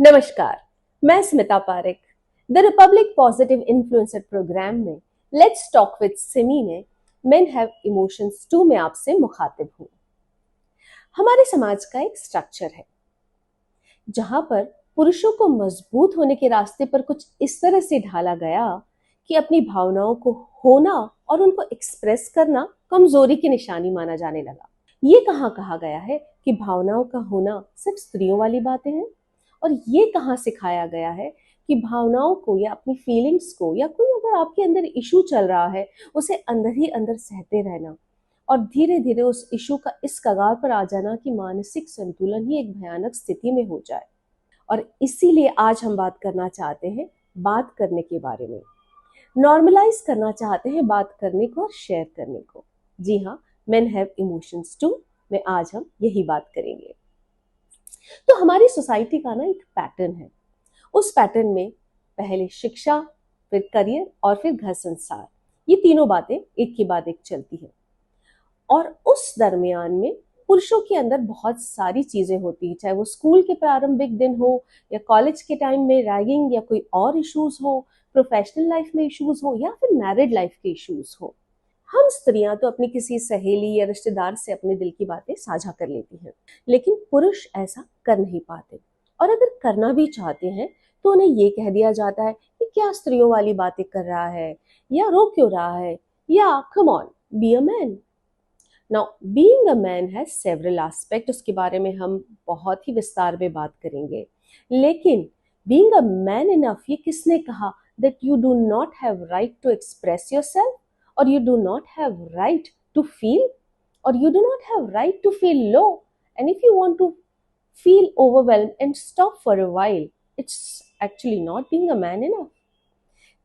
नमस्कार, मैं Smita Parekh. The Republic positive influencer programme में लेट्स टॉक विद सिमी में मेन हैव इमोशंस टू में आपसे मुखातिब हूँ। हमारे समाज का एक स्ट्रक्चर है जहां पर पुरुषों को मजबूत होने के रास्ते पर कुछ इस तरह से ढाला गया कि अपनी भावनाओं को होना और उनको एक्सप्रेस करना कमजोरी की निशानी माना जाने लगा। ये कहाँ कहा गया है कि भावनाओं का होना सिर्फ स्त्रियों वाली बातें हैं, और ये कहाँ सिखाया गया है कि भावनाओं को या अपनी फीलिंग्स को या कोई अगर आपके अंदर इशू चल रहा है उसे अंदर ही अंदर सहते रहना और धीरे धीरे उस इशू का इस कगार पर आ जाना कि मानसिक संतुलन ही एक भयानक स्थिति में हो जाए। और इसीलिए आज हम बात करना चाहते हैं बात करने के बारे में, नॉर्मलाइज करना चाहते हैं बात करने को और शेयर करने को। जी हाँ, मेन हैव इमोशंस टू में आज हम यही बात करेंगे। तो हमारी सोसाइटी का ना एक पैटर्न है। उस पैटर्न में पहले शिक्षा, फिर करियर और फिर घर संसार, ये तीनों बातें एक के बाद एक चलती है। और उस दरमियान में पुरुषों के अंदर बहुत सारी चीजें होती है, चाहे वो स्कूल के प्रारंभिक दिन हो या कॉलेज के टाइम में रैगिंग या कोई और इश्यूज हो, प्रोफेशनल लाइफ में इश्यूज हो या फिर मैरिड लाइफ के इश्यूज हो। हम स्त्रियां तो अपनी किसी सहेली या रिश्तेदार से अपने दिल की बातें साझा कर लेती हैं, लेकिन पुरुष ऐसा कर नहीं पाते। और अगर करना भी चाहते हैं तो उन्हें ये कह दिया जाता है कि क्या स्त्रियों वाली बातें कर रहा है, या रो क्यों रहा है, या come on be a man. Now being a man has several aspect, उसके बारे में हम बहुत ही विस्तार में बात करेंगे। लेकिन बीइंग अ मैन इनफ, ये किसने कहा that you do not have right to express yourself, or you do not have right to feel, or you do not have right to feel low, and if you want to feel overwhelmed and stop for a while, it's actually not being a man enough।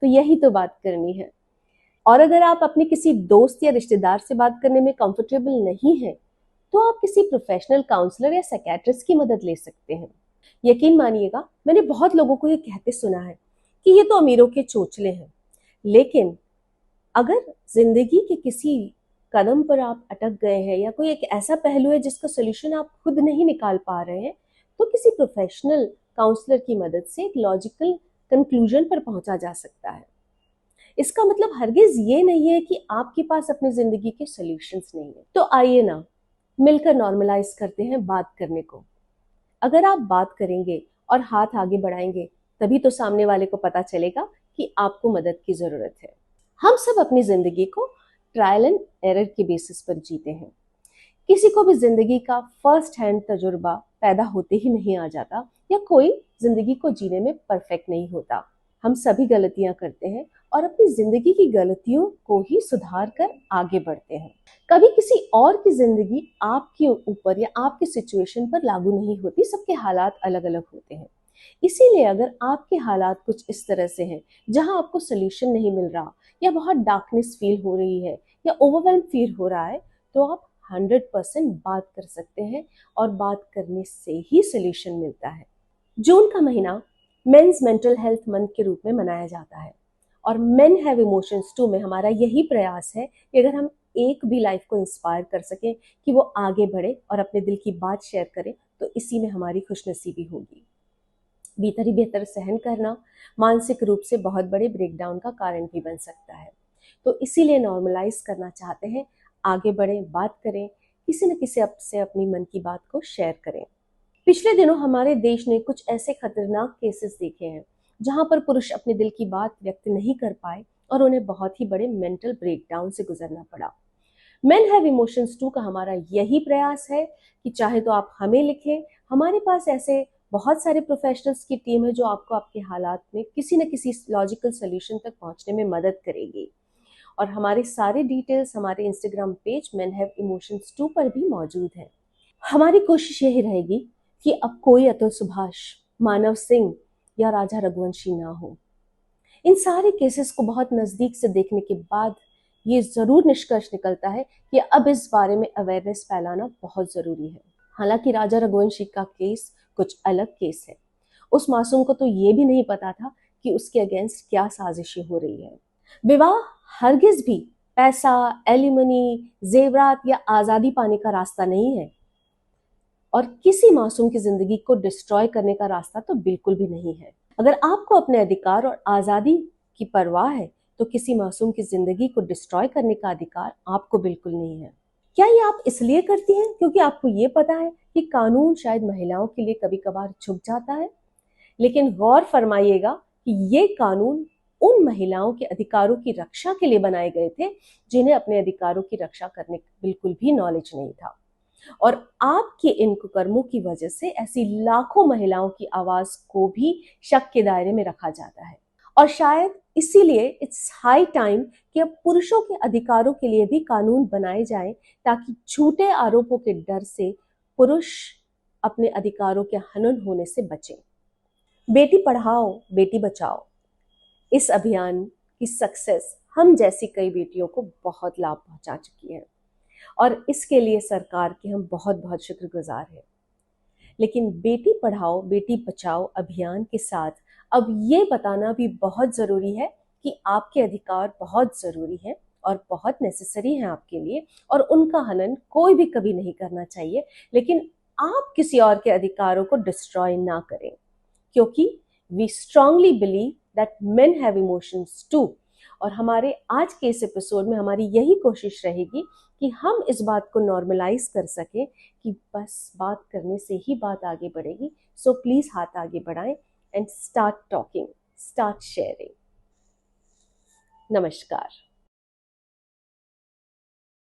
तो यही तो बात करनी है। और अगर आप अपने किसी दोस्त या रिश्तेदार से बात करने में कंफर्टेबल नहीं है तो आप किसी प्रोफेशनल काउंसलर या साइकियाट्रिस्ट की मदद ले सकते हैं। यकीन मानिएगा, मैंने बहुत लोगों को ये कहते सुना है कि ये तो अमीरों के चोचले हैं। लेकिन अगर जिंदगी के किसी कदम पर आप अटक गए हैं या कोई एक ऐसा पहलू है जिसका सोल्यूशन आप खुद नहीं निकाल पा रहे हैं, तो किसी प्रोफेशनल काउंसलर की मदद से एक लॉजिकल कंक्लूजन पर पहुंचा जा सकता है। इसका मतलब हरगिज ये नहीं है कि आपके पास अपनी जिंदगी के सॉल्यूशंस नहीं है। तो आइए ना मिलकर नॉर्मलाइज करते हैं बात करने को। अगर आप बात करेंगे और हाथ आगे बढ़ाएंगे तभी तो सामने वाले को पता चलेगा कि आपको मदद की जरूरत है। हम सब अपनी जिंदगी को ट्रायल एंड एरर के बेसिस पर जीते हैं। किसी को भी जिंदगी का फर्स्ट हैंड तजुर्बा पैदा होते ही नहीं आ जाता, या कोई जिंदगी को जीने में परफेक्ट नहीं होता। हम सभी गलतियां करते हैं और अपनी जिंदगी की गलतियों को ही सुधार कर आगे बढ़ते हैं। कभी किसी और की जिंदगी आपके ऊपर या आपके सिचुएशन पर लागू नहीं होती। सबके हालात अलग अलग होते हैं। इसीलिए अगर आपके हालात कुछ इस तरह से हैं जहां आपको सोल्यूशन नहीं मिल रहा, या बहुत डार्कनेस फील हो रही है, या ओवरवेल्म फील हो रहा है, तो आप 100% बात कर सकते हैं, और बात करने से ही सोल्यूशन मिलता है। जून का महीना मेंस मेंटल हेल्थ मंथ के रूप में मनाया जाता है, और मेन हैव इमोशंस टू में हमारा यही प्रयास है कि अगर हम एक भी लाइफ को इंस्पायर कर सकें कि वो आगे बढ़े और अपने दिल की बात शेयर करें, तो इसी में हमारी खुशनसीबी होगी। भीतर ही बेहतर सहन करना मानसिक रूप से बहुत बड़े ब्रेकडाउन का कारण भी बन सकता है। तो इसीलिए नॉर्मलाइज करना चाहते हैं, आगे बढ़ें, बात करें, किसी न किसी से अपनी मन की बात को शेयर करें। पिछले दिनों हमारे देश ने कुछ ऐसे खतरनाक केसेस देखे हैं जहां पर पुरुष अपने दिल की बात व्यक्त नहीं कर पाए और उन्हें बहुत ही बड़े मेंटल ब्रेकडाउन से गुजरना पड़ा। मेन हैव इमोशंस टू का हमारा यही प्रयास है कि चाहे तो आप हमें लिखें, हमारे पास ऐसे बहुत सारे प्रोफेशनल्स की टीम है जो आपको आपके हालात में किसी न किसी लॉजिकल सोल्यूशन तक पहुंचने में मदद करेगी। और हमारे सारे डिटेल्स हमारे Instagram page men have emotions too पर भी मौजूद है। हमारी कोशिश यही रहेगी कि अब कोई अतुल सुभाष, मानव सिंह या राजा रघुवंशी ना हो। इन सारे केसेस को बहुत नजदीक से देखने के बाद ये जरूर निष्कर्ष निकलता है कि अब इस बारे में अवेयरनेस फैलाना बहुत जरूरी है। हालांकि राजा रघुवंशी का केस कुछ अलग केस है। उस मासूम को तो ये भी नहीं पता था कि उसके अगेंस्ट क्या साजिशें हो रही है। विवाह हरगिज भी पैसा, एलिमनी, जेवरात या आजादी पाने का रास्ता नहीं है। और किसी मासूम की जिंदगी को डिस्ट्रॉय करने का रास्ता तो बिल्कुल भी नहीं है। अगर आपको अपने अधिकार और आजादी की परवाह है तो किसी मासूम की जिंदगी को डिस्ट्रॉय करने का अधिकार आपको बिल्कुल नहीं है। क्या ये आप इसलिए करती हैं क्योंकि आपको ये पता है कि कानून शायद महिलाओं के लिए कभी कभार झुक जाता है? लेकिन गौर फरमाइएगा कि ये कानून उन महिलाओं के अधिकारों की रक्षा के लिए बनाए गए थे जिन्हें अपने अधिकारों की रक्षा करने का बिल्कुल भी नॉलेज नहीं था। और आपके इन कुकर्मों की वजह से ऐसी लाखों महिलाओं की आवाज को भी शक के दायरे में रखा जाता है। और शायद इसीलिए इट्स हाई टाइम कि अब पुरुषों के अधिकारों के लिए भी कानून बनाए जाएं ताकि झूठे आरोपों के डर से पुरुष अपने अधिकारों के हनन होने से बचें। बेटी पढ़ाओ बेटी बचाओ इस अभियान की सक्सेस हम जैसी कई बेटियों को बहुत लाभ पहुंचा चुकी है और इसके लिए सरकार के हम बहुत बहुत शुक्रगुजार हैं। लेकिन बेटी पढ़ाओ बेटी बचाओ अभियान के साथ अब ये बताना भी बहुत जरूरी है कि आपके अधिकार बहुत जरूरी हैं और बहुत नेसेसरी हैं आपके लिए, और उनका हनन कोई भी कभी नहीं करना चाहिए। लेकिन आप किसी और के अधिकारों को डिस्ट्रॉय ना करें, क्योंकि we strongly believe that men have emotions too. और हमारे आज के इस एपिसोड में हमारी यही कोशिश रहेगी कि हम इस बात को नॉर्मलाइज कर सकें कि बस बात करने से ही बात आगे बढ़ेगी। सो प्लीज हाथ आगे बढ़ाएं and start talking, start sharing. नमस्कार।